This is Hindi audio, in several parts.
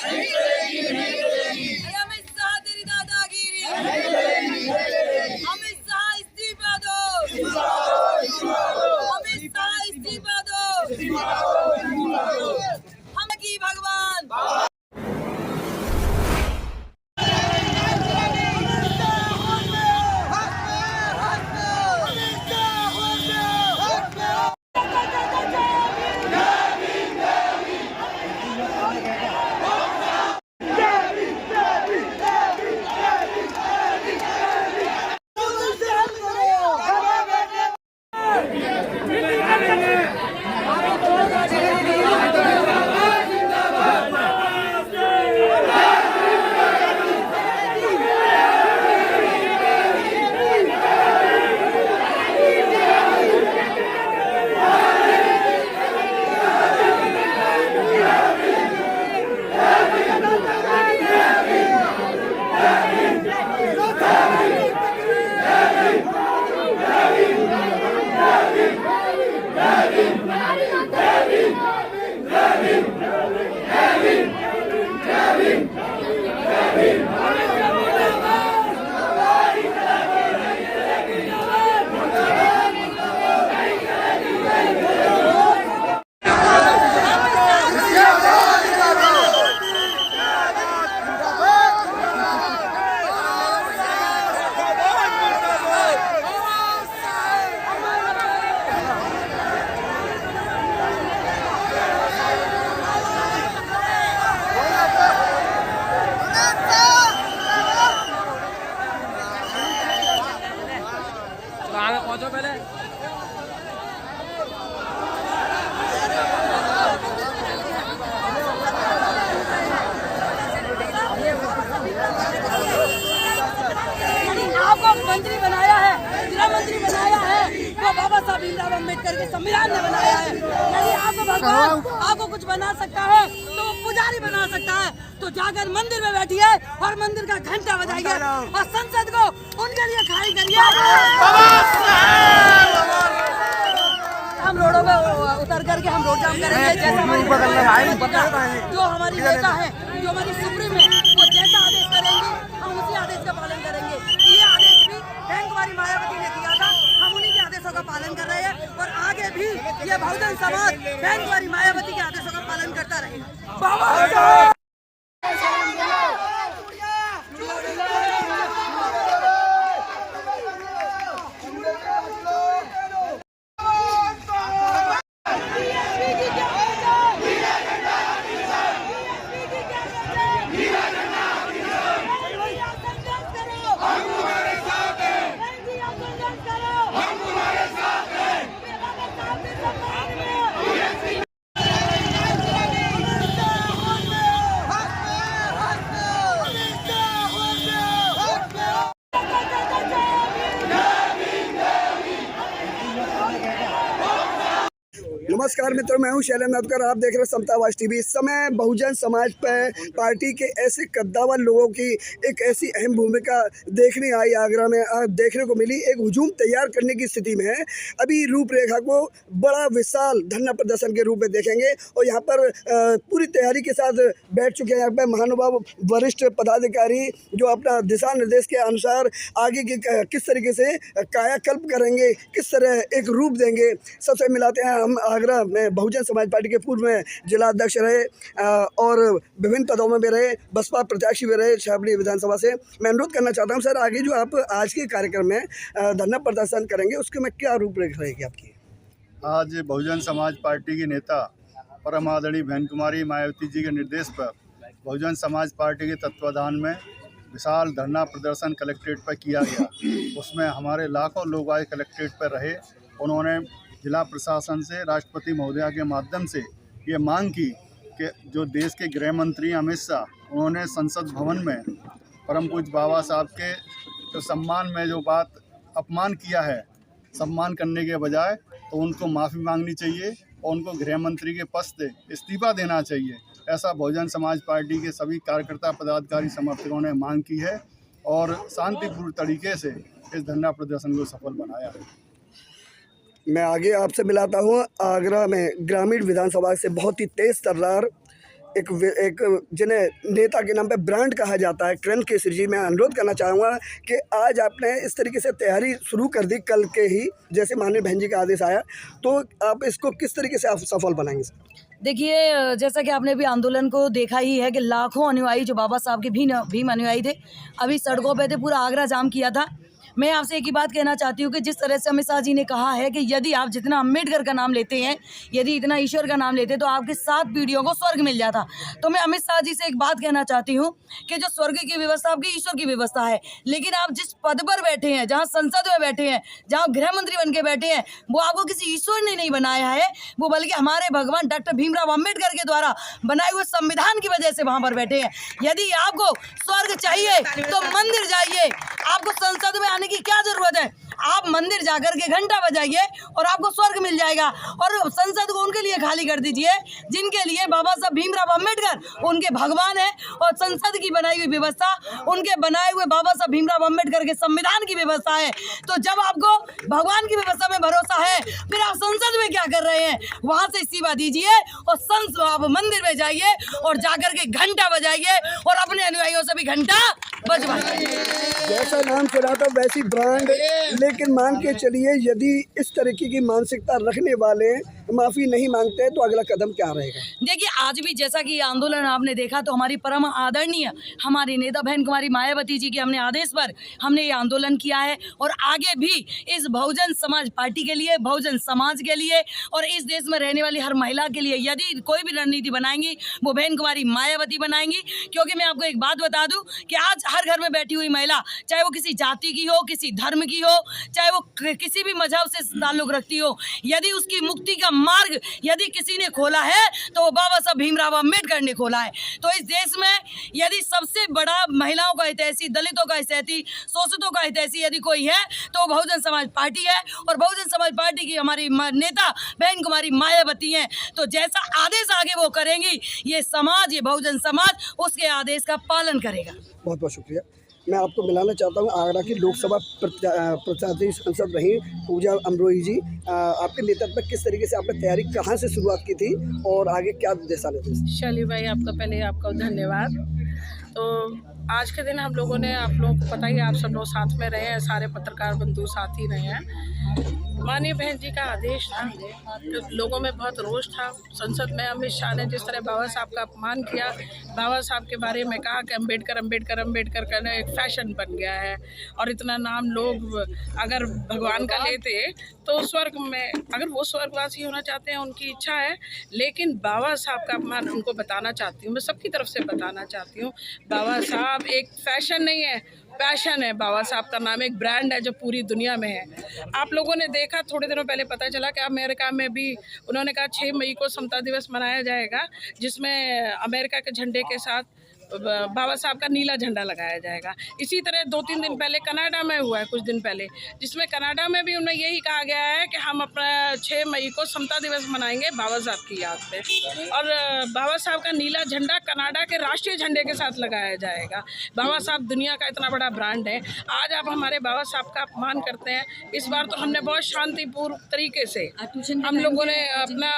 अमित शाह तेरी दादागिरी, अमित शाह इस्तीफा दो, अमित शाह इस्तीफा दो, हम की भगवान। पहुंचो पहले। आपको मंत्री बनाया है, जिला मंत्री बनाया है, तो बाबा साहब भीमराव अम्बेडकर के संविधान ने बनाया है। यदि आपको भगवान आपको कुछ बना सकता है तो वो पुजारी बना सकता है। तो जाकर मंदिर में बैठिए और मंदिर का घंटा बजाइए और संसद को उनके लिए खाली करिए। हम रोडों पे उतर करके हम रोड जाम करेंगे, जैसा हमारी जो हमारी नेता है, जो हमारी सुप्रीम है, वो जैसा आदेश करेंगे हम उसी आदेश का पालन करेंगे। ये आदेश भी बैंक वाली मायावती ने दिया था, हम उन्हीं के आदेशों का पालन कर रहे हैं और आगे भी ये बहुजन समाज बैंक वाली मायावती के आदेशों का पालन करता रहेगा। नमस्कार मित्रों, मैं हूं शैलेंद्र नाथकर। आप देख रहे हैं समतावास टीवी। इस समय बहुजन समाज पार्टी के ऐसे कद्दावर लोगों की एक ऐसी अहम भूमिका देखने आई, आगरा में देखने को मिली। एक हुजूम तैयार करने की स्थिति में है। अभी रूपरेखा को बड़ा विशाल धरना प्रदर्शन के रूप में देखेंगे और यहाँ पर पूरी तैयारी के साथ बैठ चुके हैं यहाँ पर महानुभाव वरिष्ठ पदाधिकारी, जो अपना दिशा निर्देश के अनुसार आगे की किस तरीके से कायाकल्प करेंगे, किस तरह एक रूप देंगे। सबसे मिलाते हैं हम आगरा में बहुजन समाज पार्टी के पूर्व में जिला अध्यक्ष रहे और विभिन्न पदों में भी रहे, बसपा प्रत्याशी भी रहे छावनी विधानसभा से। मैं अनुरोध करना चाहता हूं सर, आगे जो आप आज के कार्यक्रम में धरना प्रदर्शन करेंगे उसके में क्या रूपरेखा रहेगी आपकी? आज बहुजन समाज पार्टी की नेता परम आदरणीय बहन कुमारी मायावती जी के निर्देश पर बहुजन समाज पार्टी के तत्वाधान में विशाल धरना प्रदर्शन कलेक्ट्रेट पर किया गया। उसमें हमारे लाखों लोग आए कलेक्ट्रेट पर रहे। उन्होंने जिला प्रशासन से राष्ट्रपति महोदया के माध्यम से ये मांग की कि जो देश के गृह मंत्री अमित शाह, उन्होंने संसद भवन में परम पूज्य बाबा साहब के जो सम्मान में जो बात अपमान किया है, सम्मान करने के बजाय, तो उनको माफ़ी मांगनी चाहिए और उनको गृह मंत्री के पद से इस्तीफा देना चाहिए। ऐसा बहुजन समाज पार्टी के सभी कार्यकर्ता पदाधिकारी समर्थकों ने मांग की है और शांतिपूर्ण तरीके से इस धरना प्रदर्शन को सफल बनाया है। मैं आगे आपसे मिलाता हूँ। आगरा में ग्रामीण विधानसभा से बहुत ही तेज़ तर्रार एक जिन्हें नेता के नाम पे ब्रांड कहा जाता है, किरण केसरी जी, मैं अनुरोध करना चाहूँगा कि आज आपने इस तरीके से तैयारी शुरू कर दी कल के ही, जैसे माननीय बहन जी का आदेश आया, तो आप इसको किस तरीके से आप सफल बनाएंगे? देखिए, जैसा कि आपने भी आंदोलन को देखा ही है कि लाखों अनुयायी जो बाबा साहब के भीम अनुयायी थे, अभी सड़कों पे थे, पूरा आगरा जाम किया था। मैं आपसे एक ही बात कहना चाहती हूँ कि जिस तरह से अमित शाह जी ने कहा है कि यदि आप जितना अम्बेडकर का नाम लेते हैं, यदि इतना ईश्वर का नाम लेते, तो आपके 7 पीढ़ियों को स्वर्ग मिल जाता। तो मैं अमित शाह जी से एक बात कहना चाहती हूँ कि जो स्वर्ग की व्यवस्था आपकी ईश्वर की व्यवस्था है, लेकिन आप जिस पद पर बैठे हैं, जहाँ संसद में बैठे हैं, जहाँ गृह मंत्री बन के बैठे हैं, वो आपको किसी ईश्वर ने नहीं बनाया है, वो बल्कि हमारे भगवान डॉक्टर भीमराव अम्बेडकर के द्वारा बनाए हुए संविधान की वजह से वहाँ पर बैठे हैं। यदि आपको स्वर्ग चाहिए तो मंदिर जाइए, आपको संसद में आने की क्या जरूरत है? आप मंदिर जाकर के घंटा बजाइए और आपको स्वर्ग मिल जाएगा। और संसद को उनके लिए खाली कर दीजिए जिनके लिए बाबा साहब भीमराव अम्बेडकर उनके भगवान है, और संसद की बनाई हुई व्यवस्था उनके बनाए हुए बाबा साहब भीमराव अम्बेडकर के संविधान की व्यवस्था है। तो जब आपको भगवान की व्यवस्था में भरोसा है, फिर आप संसद में क्या कर रहे हैं? वहां से इस्तीफा दीजिए और आप मंदिर में जाइए और जाकर के घंटा बजाइए और अपने अनुयायियों से भी घंटा बजवाइए। जैसा नाम चला था वैसी ब्रांड, लेकिन मान के चलिए यदि इस तरीके की मानसिकता रखने वाले माफ़ी नहीं मांगते तो अगला कदम क्या रहेगा? देखिए, आज भी जैसा कि आंदोलन आपने देखा, तो हमारी परम आदरणीय हमारी नेता बहन कुमारी मायावती जी के हमने आदेश पर हमने ये आंदोलन किया है, और आगे भी इस बहुजन समाज पार्टी के लिए, बहुजन समाज के लिए और इस देश में रहने वाली हर महिला के लिए यदि कोई भी रणनीति बनाएंगी, वो बहन कुमारी मायावती बनाएंगी। क्योंकि मैं आपको एक बात बता दूं कि आज हर घर में बैठी हुई महिला, चाहे वो किसी जाति की हो, किसी धर्म की हो, चाहे वो किसी भी मजहब से ताल्लुक रखती हो, यदि उसकी मुक्ति का मार्ग यदि किसी ने खोला है तो वो बाबा साहब भीमराव अम्बेडकर ने खोला है। तो इस देश में यदि सबसे बड़ा महिलाओं का हितैषी, दलितों का हितैषी, शोषितों का हितैषी यदि कोई है तो वो बहुजन समाज पार्टी है, और बहुजन समाज पार्टी की हमारी नेता बहन कुमारी मायावती हैं। तो जैसा आदेश आगे वो करेंगी, ये समाज, ये बहुजन समाज उसके आदेश का पालन करेगा। बहुत बहुत शुक्रिया। मैं आपको मिलाना चाहता हूँ आगरा की लोकसभा प्रत्याशी सांसद रही पूजा अमरोही जी, आपके नेतृत्व में किस तरीके से आपने तैयारी कहाँ से शुरुआत की थी और आगे क्या दिशा निर्देश? शैली भाई, आपका धन्यवाद। तो आज के दिन हम लोगों ने, आप लोगों को पता ही, आप सब लोग साथ में रहे हैं, सारे पत्रकार बंधु साथ ही रहे हैं। माननीय बहन जी का आदेश था, तो लोगों में बहुत रोष था। संसद में अमित शाह ने जिस तरह बाबा साहब का अपमान किया, बाबा साहब के बारे में कहा कि अम्बेडकर अम्बेडकर अम्बेडकर का एक फैशन बन गया है, और इतना नाम लोग अगर भगवान का लेते तो स्वर्ग में, अगर वो स्वर्गवासी होना चाहते हैं उनकी इच्छा है, लेकिन बाबा साहब का अपमान उनको बताना चाहती हूँ, मैं सबकी तरफ से बताना चाहती हूँ, बाबा साहब एक फैशन नहीं है, पैशन है। बाबा साहब का नाम एक ब्रांड है जो पूरी दुनिया में है। आप लोगों ने देखा, थोड़े दिनों पहले पता चला कि अमेरिका में भी उन्होंने कहा 6 मई को समता दिवस मनाया जाएगा, जिसमें अमेरिका के झंडे के साथ बाबा साहब का नीला झंडा लगाया जाएगा। इसी तरह 2-3 दिन पहले कनाडा में हुआ है, कुछ दिन पहले, जिसमें कनाडा में भी उन्हें यही कहा गया है कि हम अपना 6 मई को समता दिवस मनाएंगे बाबा साहब की याद में, और बाबा साहब का नीला झंडा कनाडा के राष्ट्रीय झंडे के साथ लगाया जाएगा। बाबा साहब दुनिया का इतना बड़ा ब्रांड है, आज आप हमारे बाबा साहब का अपमान करते हैं। इस बार तो हमने बहुत शांतिपूर्ण तरीके से हम लोगों ने अपना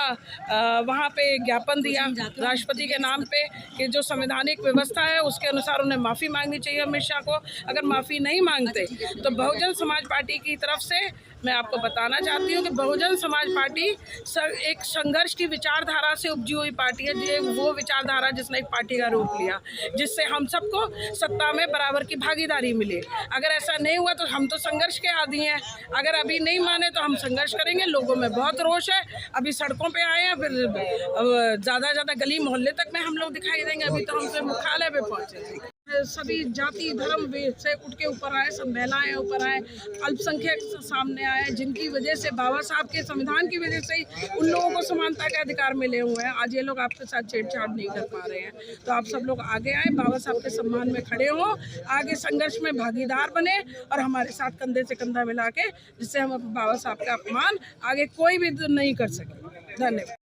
वहाँ पे ज्ञापन दिया राष्ट्रपति के नाम पे कि जो संवैधानिक व्यवस्था है उसके अनुसार उन्हें माफ़ी मांगनी चाहिए अमित शाह को। अगर माफ़ी नहीं मांगते तो बहुजन समाज पार्टी की तरफ से मैं आपको बताना चाहती हूँ कि बहुजन समाज पार्टी एक संघर्ष की विचारधारा से उपजी हुई पार्टी है, वो विचारधारा जिसने एक पार्टी का रूप लिया, जिससे हम सबको सत्ता में बराबर की भागीदारी मिले। अगर ऐसा नहीं हुआ तो हम तो संघर्ष के आदी हैं, अगर अभी नहीं माने तो हम संघर्ष करेंगे। लोगों में बहुत रोष है, अभी सड़कों पे आए हैं, फिर ज़्यादा गली मोहल्ले तक में हम लोग दिखाई देंगे। अभी तो हमसे मुख्यालय पे पहुँचे, सभी जाति धर्म से उठ के ऊपर आए, सब महिलाएं ऊपर आए, अल्पसंख्यक सामने आए, जिनकी वजह से बाबा साहब के संविधान की वजह से ही उन लोगों को समानता के अधिकार मिले हुए हैं। आज ये लोग आपके साथ छेड़छाड़ नहीं कर पा रहे हैं, तो आप सब लोग आगे आए, बाबा साहब के सम्मान में खड़े हों, आगे संघर्ष में भागीदार बने और हमारे साथ कंधे से कंधा मिला के, जिससे हम बाबा साहब का अपमान आगे कोई भी नहीं कर सके। धन्यवाद।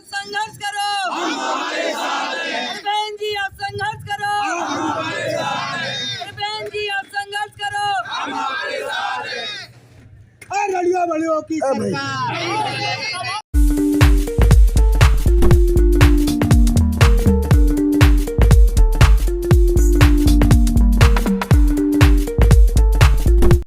संघर्ष करो, हम हमारे साथ हैं। की सरकार।